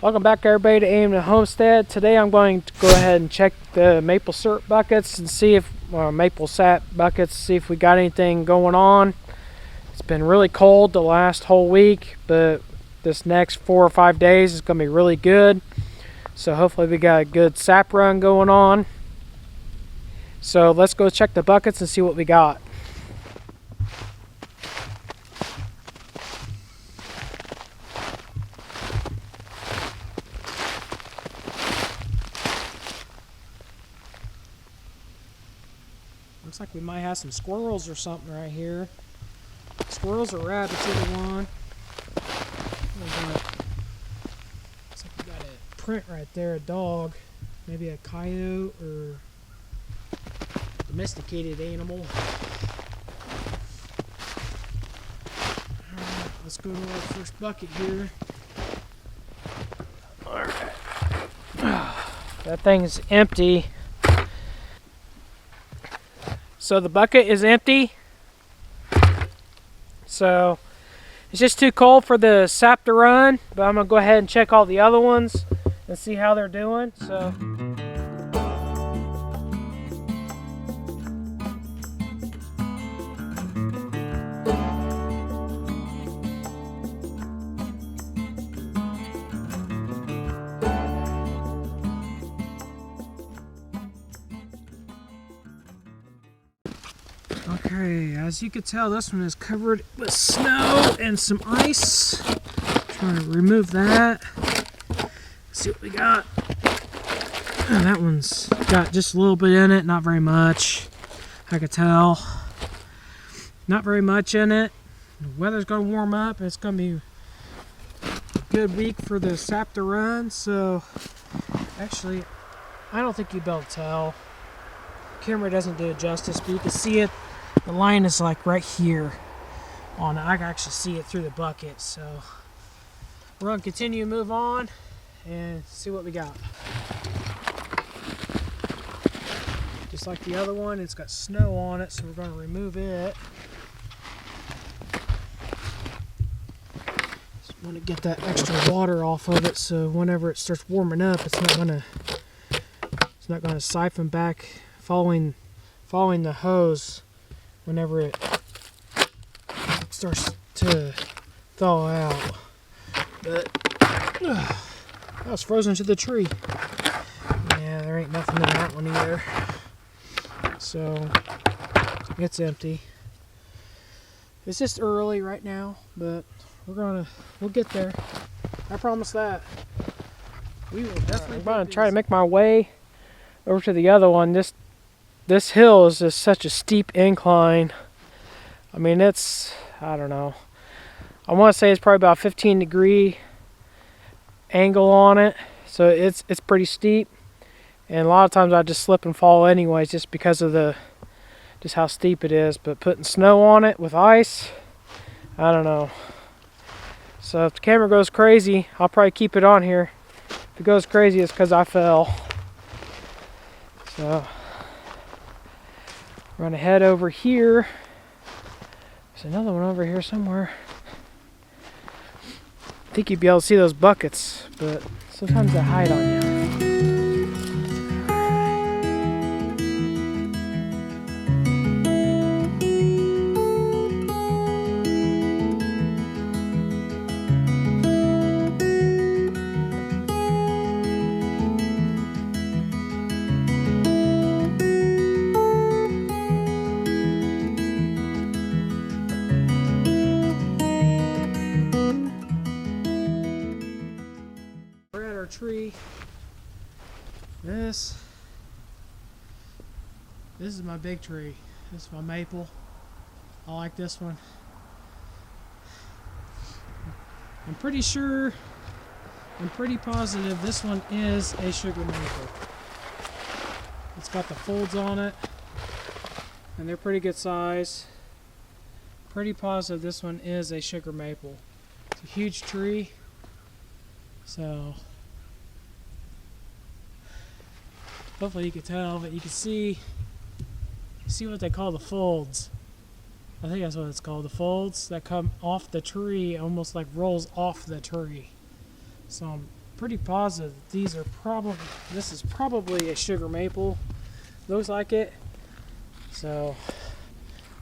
Welcome back everybody to Aiming Homestead. Today I'm going to go ahead and check the maple syrup buckets and see if maple sap buckets, see if we got anything going on. It's been really cold the last whole week, but this next 4 or 5 days is going to be really good. So hopefully we got a good sap run going on. So let's go check the buckets and see what we got. Looks like we might have some squirrels or something right here. Squirrels or rabbits, either one. Looks like we got a print right there, a dog. Maybe a coyote or domesticated animal. Alright, let's go to our first bucket here. Alright. That thing's empty. So the bucket is empty. So it's just too cold for the sap to run, but I'm gonna go ahead and check all the other ones and see how they're doing. So okay, as you can tell, this one is covered with snow and some ice. Trying to remove that. See what we got. Oh, that one's got just a little bit in it, not very much. I can tell. Not very much in it. The weather's going to warm up. It's going to be a good week for the sap to run. So, actually, I don't think you'll be able to tell. The camera doesn't do it justice, but you can see it. The line is like right here on it. I can actually see it through the bucket. So we're going to continue to move on and see what we got. Just like the other one, it's got snow on it, so we're going to remove it. Just want to get that extra water off of it, so whenever it starts warming up, it's not going to siphon back following the hose. Whenever it starts to thaw out. But that was frozen to the tree. Yeah, there ain't nothing in that one either. So it's empty. It's just early right now, but we'll get there. I promise that. We will definitely. I'm gonna try to make my way over to the other one. This hill is just such a steep incline. I mean, I don't know. I want to say it's probably about 15-degree angle on it. So it's pretty steep. And a lot of times I just slip and fall anyways just because of just how steep it is. But putting snow on it with ice, I don't know. So if the camera goes crazy, I'll probably keep it on here. If it goes crazy, it's because I fell. So we're gonna head over here. There's another one over here somewhere. I think you'd be able to see those buckets, but sometimes they hide on you. Tree. This is my big tree. This is my maple. I like this one. I'm pretty positive this one is a sugar maple. It's got the folds on it and they're pretty good size. Pretty positive this one is a sugar maple. It's a huge tree. So hopefully you can tell, but you can see what they call the folds. I think that's what it's called, the folds that come off the tree, almost like rolls off the tree. So I'm pretty positive these are this is probably a sugar maple. Looks like it. So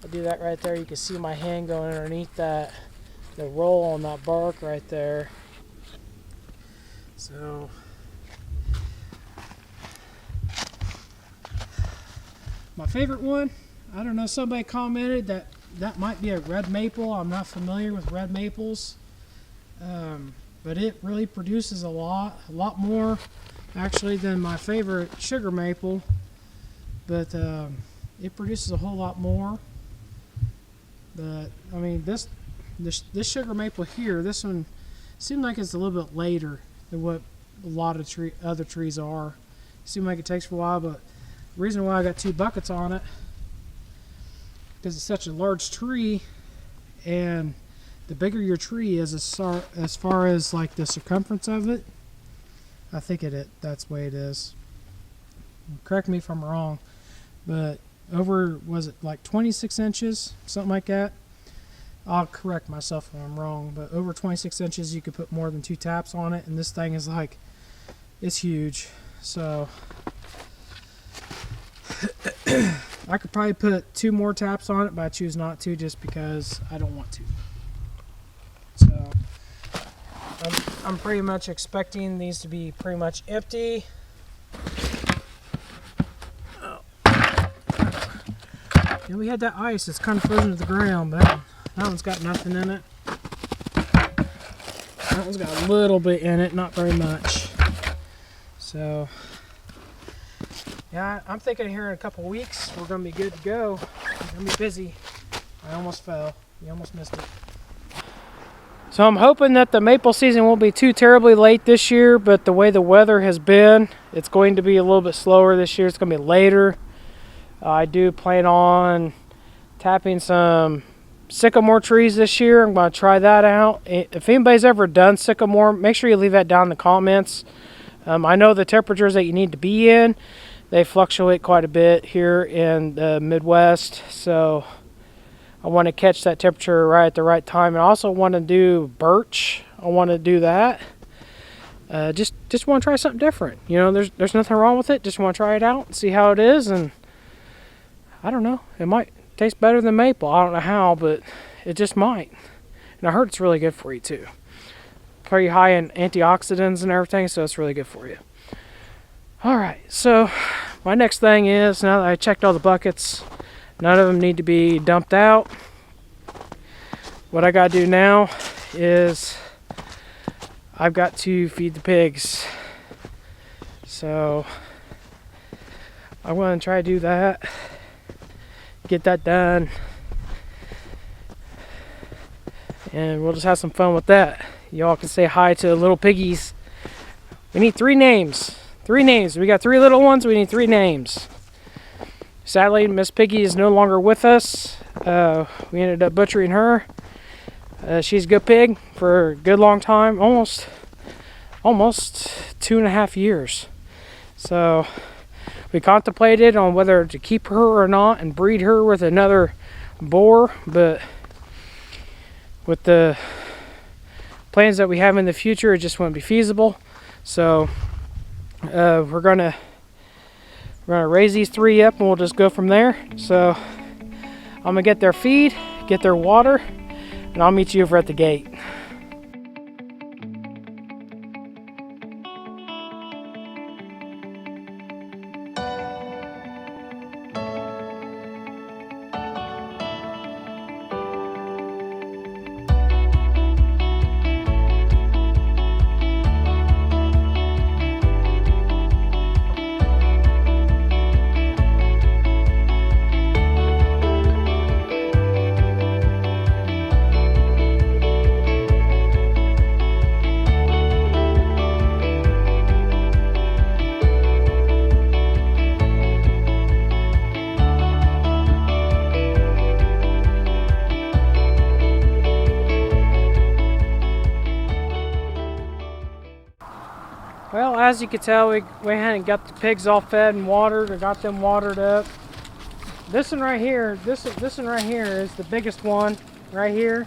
I'll do that right there. You can see my hand going underneath the roll on that bark right there. So my favorite one, I don't know, somebody commented that might be a red maple. I'm not familiar with red maples, but it really produces a lot more actually than my favorite sugar maple. But it produces a whole lot more. But I mean, this sugar maple here, this one seems like it's a little bit later than what a lot of other trees are. It seems like it takes a while, but the reason why I got 2 buckets on it, because it's such a large tree, and the bigger your tree is as far as like the circumference of it, I think that's the way it is. Correct me if I'm wrong, but over, was it like 26 inches, something like that? I'll correct myself if I'm wrong, but over 26 inches you could put more than 2 taps on it, and this thing is like, it's huge. So I could probably put 2 more taps on it, but I choose not to just because I don't want to. So I'm pretty much expecting these to be pretty much empty. And we had that ice that's kind of frozen to the ground, but that one's got nothing in it. That one's got a little bit in it, not very much. So yeah, I'm thinking here in a couple weeks we're going to be good to go. We're going to be busy. I almost fell. You almost missed it. So I'm hoping that the maple season won't be too terribly late this year, but the way the weather has been, it's going to be a little bit slower this year. It's going to be later. I do plan on tapping some sycamore trees this year. I'm going to try that out. If anybody's ever done sycamore, make sure you leave that down in the comments. I know the temperatures that you need to be in, they fluctuate quite a bit here in the Midwest, so I want to catch that temperature right at the right time. And I also want to do birch. I want to do that. Just want to try something different. You know, there's nothing wrong with it. Just want to try it out and see how it is, and I don't know, it might taste better than maple. I don't know how, but it just might. And I heard it's really good for you too. Pretty high in antioxidants and everything, so it's really good for you. Alright, so my next thing is, now that I checked all the buckets, none of them need to be dumped out. What I gotta do now is I've got to feed the pigs. So I'm going to try to do that, get that done, and we'll just have some fun with that. Y'all can say hi to the little piggies. We need 3 names. 3 names. We got 3 little ones. We need 3 names. Sadly, Miss Piggy is no longer with us. We ended up butchering her. She's a good pig for a good long time, almost 2.5 years. So we contemplated on whether to keep her or not and breed her with another boar, but with the plans that we have in the future, it just wouldn't be feasible. So we're gonna raise these 3 up, and we'll just go from there. So I'm gonna get their feed, get their water, and I'll meet you over at the gate. Well, as you can tell, we went ahead and got the pigs all fed and watered. I got them watered up. This one right here, this one right here is the biggest one right here.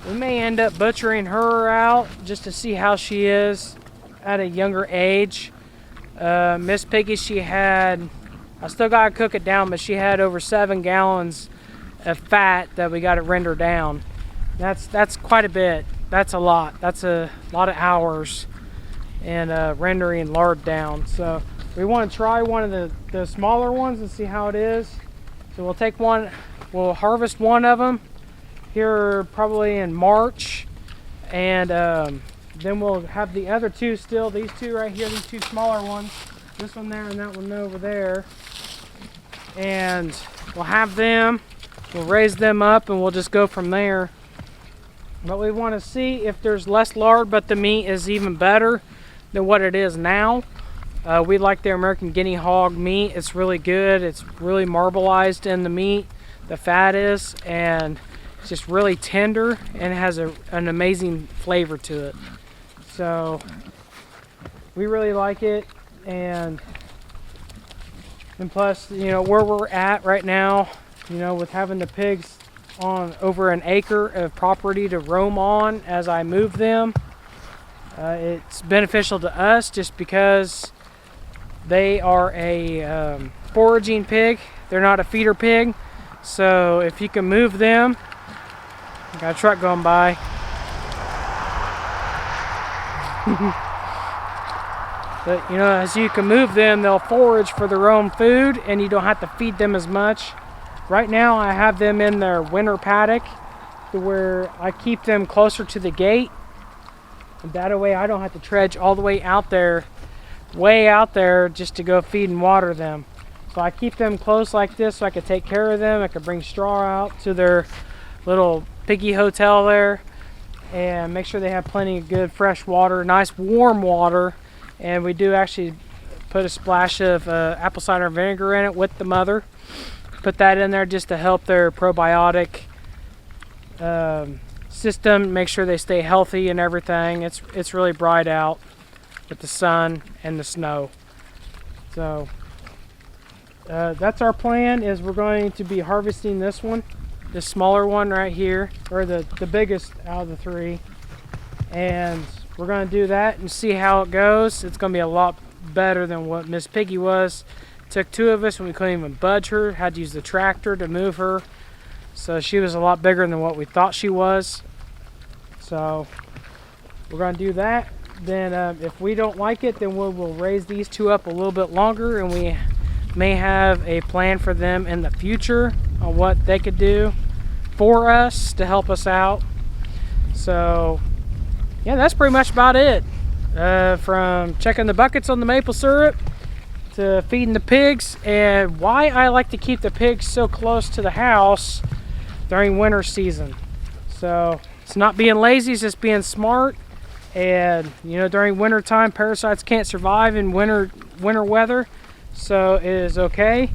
we may end up butchering her out just to see how she is at a younger age. Miss Piggy, she had, I still gotta cook it down, but she had over 7 gallons of fat that we got to render down. That's quite a bit. That's a lot. That's a lot of hours and rendering lard down. So we want to try one of the smaller ones and see how it is. So we'll take one, we'll harvest one of them here probably in March, and then we'll have the other two still, these two right here, these two smaller ones, this one there and that one over there, and we'll have them, we'll raise them up, and we'll just go from there. But we want to see if there's less lard but the meat is even better than what it is now. We like the American Guinea hog meat. It's really good. It's really marbleized in the meat, the fat is, and it's just really tender and it has an amazing flavor to it. So we really like it, and plus, you know, where we're at right now, you know, with having the pigs on over an acre of property to roam on as I move them, it's beneficial to us just because they are a foraging pig. They're not a feeder pig. So if you can move them, got a truck going by. But you know, as you can move them, they'll forage for their own food and you don't have to feed them as much. Right now I have them in their winter paddock to where I keep them closer to the gate, and that way I don't have to trudge all the way out there, way out there, just to go feed and water them. So I keep them close like this so I can take care of them. I can bring straw out to their little piggy hotel there and make sure they have plenty of good fresh water, nice warm water. And we do actually put a splash of apple cider vinegar in it with the mother. Put that in there just to help their probiotic system, make sure they stay healthy and everything. It's really bright out with the sun and the snow. So that's our plan, is we're going to be harvesting this one, this smaller one right here, or the biggest out of the three, and we're going to do that and see how it goes. It's going to be a lot better than what Miss Piggy was. Took 2 of us and we couldn't even budge her. Had to use the tractor to move her. So she was a lot bigger than what we thought she was. So we're going to do that. Then if we don't like it, then we'll raise these 2 up a little bit longer, and we may have a plan for them in the future on what they could do for us to help us out. So yeah, that's pretty much about it. From checking the buckets on the maple syrup to feeding the pigs, and why I like to keep the pigs so close to the house during winter season. So it's not being lazy, it's just being smart. And you know, during winter time, parasites can't survive in winter weather, so it is okay.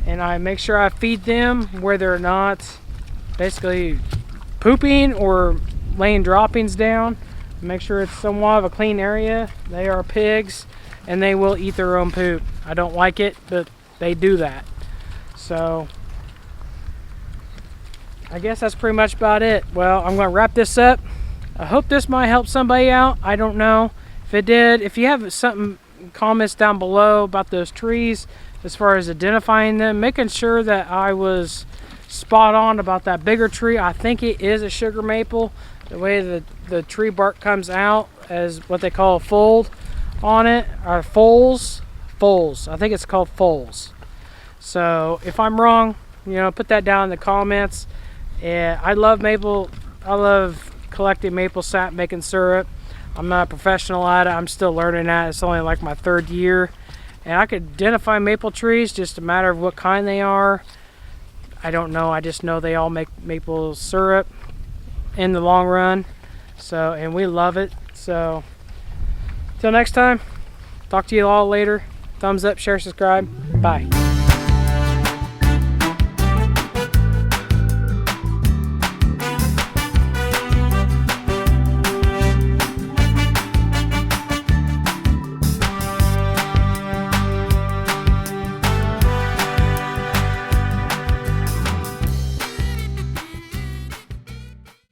And I make sure I feed them where they're not basically pooping or laying droppings down. Make sure it's somewhat of a clean area. They are pigs and they will eat their own poop. I don't like it, but they do that. So I guess that's pretty much about it. Well, I'm going to wrap this up. I hope this might help somebody out. I don't know. If it did, if you have something, comments down below about those trees as far as identifying them, making sure that I was spot on about that bigger tree. I think it is a sugar maple. The way the tree bark comes out as what they call a fold on it, or foals. I think it's called foals. So if I'm wrong, you know, put that down in the comments. And I love maple. I love collecting maple sap, making syrup. I'm not a professional at it. I'm still learning that. It's only like my 3rd year, and I could identify maple trees, just a matter of what kind they are. I don't know. I just know they all make maple syrup in the long run. So, and we love it. So till next time, talk to you all later. Thumbs up, share, subscribe. Bye.